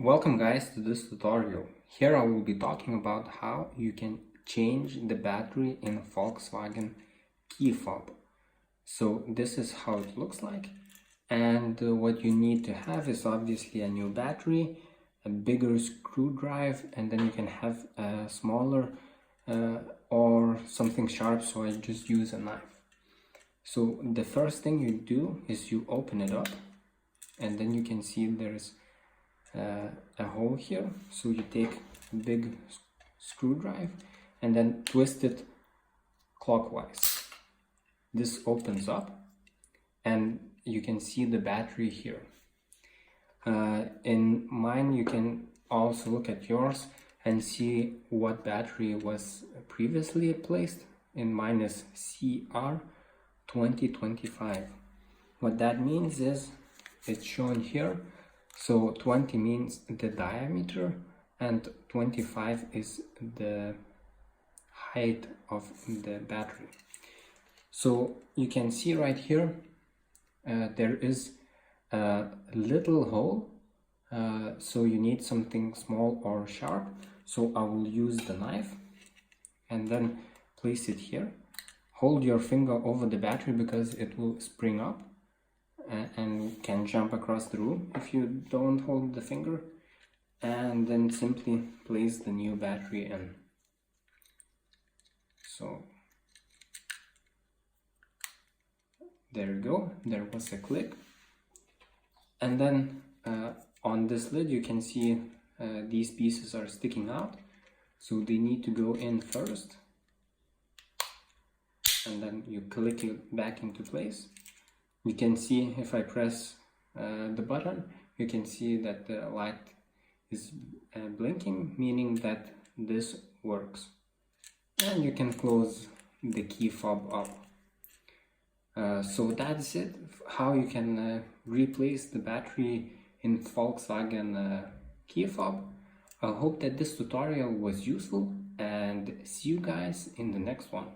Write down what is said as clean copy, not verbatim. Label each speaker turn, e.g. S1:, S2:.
S1: Welcome guys to this tutorial. Here I will be talking about how you can change the battery in a Volkswagen key fob. So this is how it looks like, and what you need to have is obviously a new battery, a bigger screwdriver, and then you can have a smaller or something sharp, so I just use a knife. So the first thing you do is you open it up, and then you can see there's a hole here. So you take a big screwdriver and then twist it clockwise. This opens up and you can see the battery here. In mine you can also look at yours and see what battery was previously placed. In mine is CR2025. What that means is it's shown here. So 20 means the diameter and 25 is the height of the battery. So you can see right here there is a little hole, so you need something small or sharp. So I will use the knife and then place it here. Hold your finger over the battery because it will spring up and can jump across the room if you don't hold the finger, and then simply place the new battery in. So there you go, there was a click, and then on this lid you can see these pieces are sticking out, so they need to go in first, and then you click it back into place. You can see if I press the button, you can see that the light is blinking, meaning that this works. And you can close the key fob up. So that's it, how you can replace the battery in Volkswagen key fob. I hope that this tutorial was useful, and see you guys in the next one.